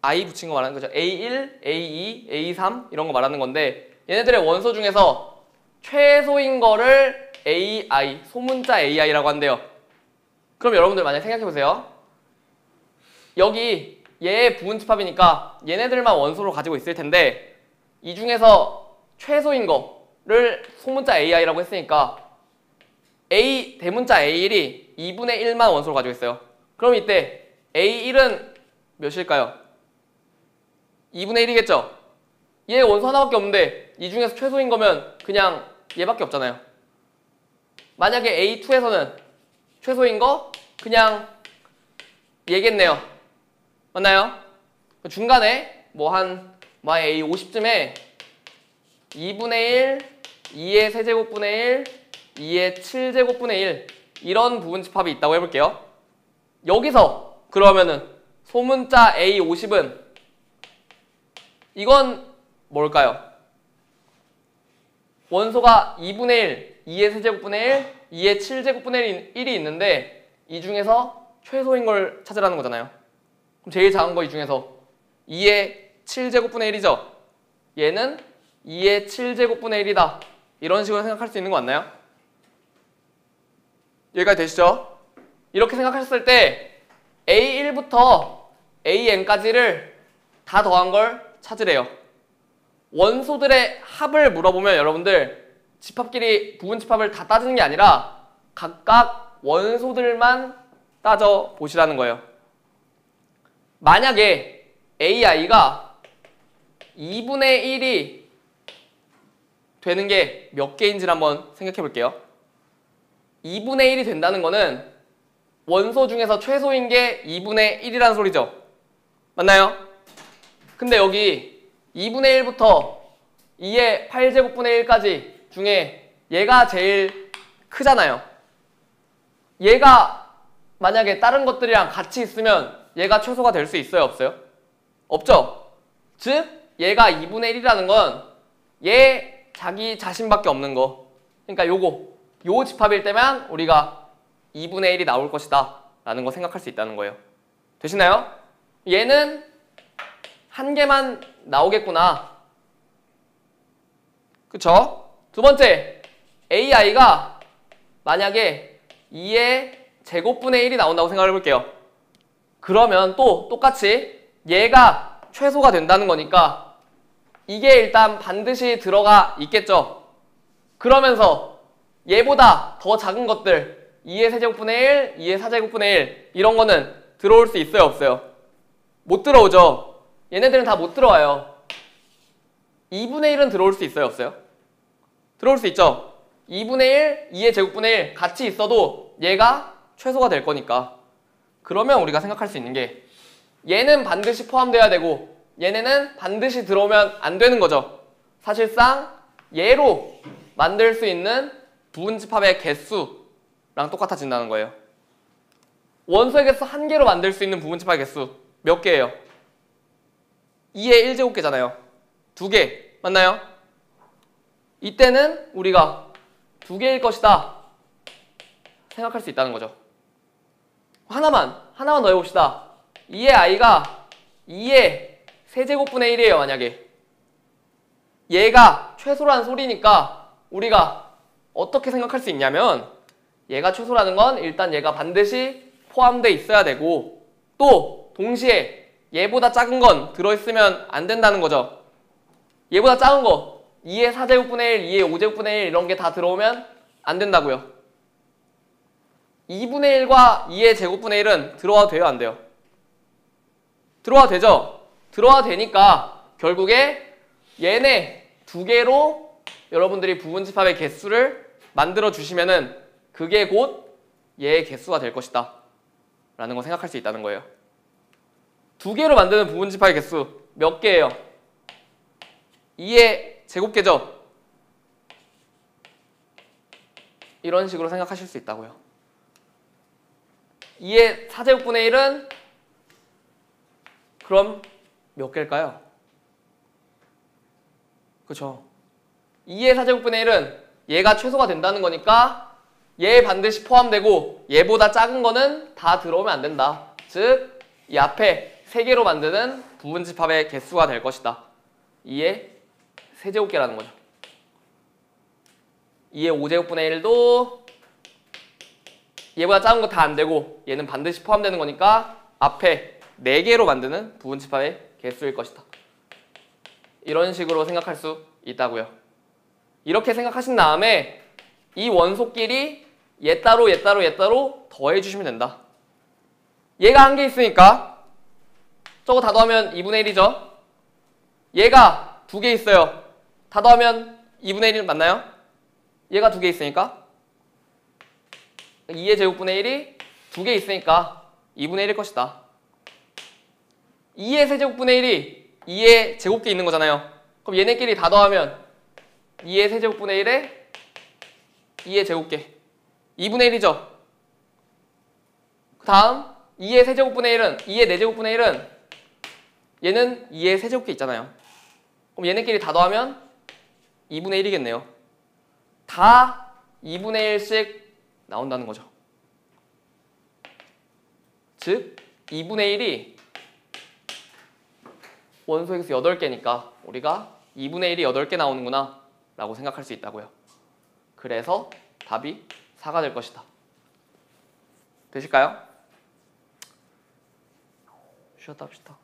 I 붙인 거 말하는 거죠. A1, A2, A3 이런 거 말하는 건데, 얘네들의 원소 중에서 최소인 거를 AI, 소문자 AI라고 한대요. 그럼 여러분들 만약에 생각해보세요. 여기 얘의 부분 집합이니까 얘네들만 원소로 가지고 있을 텐데, 이 중에서 최소인 거를 소문자 AI라고 했으니까 A 대문자 A1이 2분의 1만 원소로 가지고 있어요. 그럼 이때 A1은 몇일까요? 2분의 1이겠죠? 얘 원소 하나밖에 없는데 이 중에서 최소인 거면 그냥 얘밖에 없잖아요. 만약에 A2에서는 최소인 거 그냥 얘겠네요. 맞나요? 중간에 뭐 한 A50쯤에 2분의 1, 2의 세제곱분의 1, 2의 7제곱분의 1 이런 부분 집합이 있다고 해볼게요. 여기서 그러면은 소문자 A50은 이건 뭘까요? 원소가 2분의 1, 2의 세제곱분의 1, 2의 7제곱분의 1이 있는데 이 중에서 최소인 걸 찾으라는 거잖아요. 그럼 제일 작은 거 이 중에서 2의 7제곱분의 1이죠. 얘는 2의 7제곱분의 1이다. 이런 식으로 생각할 수 있는 거 맞나요? 여기까지 되시죠? 이렇게 생각하셨을 때 A1부터 AN까지를 다 더한 걸 찾으래요. 원소들의 합을 물어보면 여러분들 집합끼리 부분 집합을 다 따지는 게 아니라 각각 원소들만 따져 보시라는 거예요. 만약에 AI가 2분의 1이 되는 게 몇 개인지를 한번 생각해 볼게요. 2분의 1이 된다는 거는 원소 중에서 최소인 게 2분의 1이라는 소리죠. 맞나요? 근데 여기 2분의 1부터 2의 8제곱분의 1까지 중에 얘가 제일 크잖아요. 얘가 만약에 다른 것들이랑 같이 있으면 얘가 최소가 될 수 있어요? 없어요? 없죠? 즉 얘가 2분의 1이라는 건 얘 자기 자신밖에 없는 거. 그러니까 요 집합일 때만 우리가 2분의 1이 나올 것이다 라는 거 생각할 수 있다는 거예요. 되시나요? 얘는 한 개만 나오겠구나. 그쵸? 두 번째, AI가 만약에 2의 제곱분의 1이 나온다고 생각을 해볼게요. 그러면 또 똑같이 얘가 최소가 된다는 거니까 이게 일단 반드시 들어가 있겠죠. 그러면서 얘보다 더 작은 것들 2의 세제곱분의 1, 2의 4제곱분의 1 이런 거는 들어올 수 있어요? 없어요? 못 들어오죠? 얘네들은 다 못 들어와요. 2분의 1은 들어올 수 있어요? 없어요? 들어올 수 있죠? 2분의 1, 2의 제곱분의 1 같이 있어도 얘가 최소가 될 거니까. 그러면 우리가 생각할 수 있는 게 얘는 반드시 포함돼야 되고 얘네는 반드시 들어오면 안 되는 거죠. 사실상 얘로 만들 수 있는 부분집합의 개수랑 똑같아진다는 거예요. 원소의 개수 1개로 만들 수 있는 부분집합의 개수 몇 개예요? 2의 1제곱개잖아요. 2개. 맞나요? 이때는 우리가 2개일 것이다 생각할 수 있다는 거죠. 하나만 더 해봅시다. 2의 i가 2의 세제곱분의 1이에요. 만약에 얘가 최소라는 소리니까 우리가 어떻게 생각할 수 있냐면 얘가 최소라는 건 일단 얘가 반드시 포함되어 있어야 되고 또 동시에 얘보다 작은 건 들어있으면 안 된다는 거죠. 얘보다 작은 거 2의 4제곱분의 1, 2의 5제곱분의 1 이런 게 다 들어오면 안 된다고요. 2분의 1과 2의 제곱분의 1은 들어와도 돼요? 안 돼요? 들어와도 되죠? 들어와도 되니까 결국에 얘네 두 개로 여러분들이 부분집합의 개수를 만들어 주시면은 그게 곧 얘의 개수가 될 것이다 라는 거 생각할 수 있다는 거예요. 두 개로 만드는 부분집합의 개수 몇 개예요? 2의 제곱개죠? 이런 식으로 생각하실 수 있다고요. 2의 4제곱분의 1은 그럼 몇 개일까요? 그쵸? 2의 4제곱분의 1은 얘가 최소가 된다는 거니까 얘 반드시 포함되고 얘보다 작은 거는 다 들어오면 안 된다. 즉 이 앞에 3개로 만드는 부분집합의 개수가 될 것이다. 2의 세제곱개라는 거죠. 2의 5제곱분의 1도 얘보다 작은 거 다 안 되고 얘는 반드시 포함되는 거니까 앞에 4개로 만드는 부분집합의 개수일 것이다. 이런 식으로 생각할 수 있다고요. 이렇게 생각하신 다음에 이 원소끼리 얘 따로 얘 따로 얘 따로 더해주시면 된다. 얘가 한 개 있으니까 저거 다 더하면 2분의 1이죠. 얘가 2개 있어요. 다 더하면 2분의 1 맞나요? 얘가 2개 있으니까 2의 제곱분의 1이 2개 있으니까 2분의 1일 것이다. 2의 세제곱분의 1이 2의 제곱계 있는 거잖아요. 그럼 얘네끼리 다 더하면 2의 세제곱분의 1에 2의 제곱계 2분의 1이죠. 그 다음 2의 세제곱분의 1은 2의 4제곱분의 1은 얘는 2의 세제곱계 있잖아요. 그럼 얘네끼리 다 더하면 2분의 1이겠네요. 다 2분의 1씩 나온다는 거죠. 즉 2분의 1이 원소의 개수 8개니까 우리가 2분의 1이 8개 나오는구나 라고 생각할 수 있다고요. 그래서 답이 4가 될 것이다. 되실까요? 쉬었다 합시다.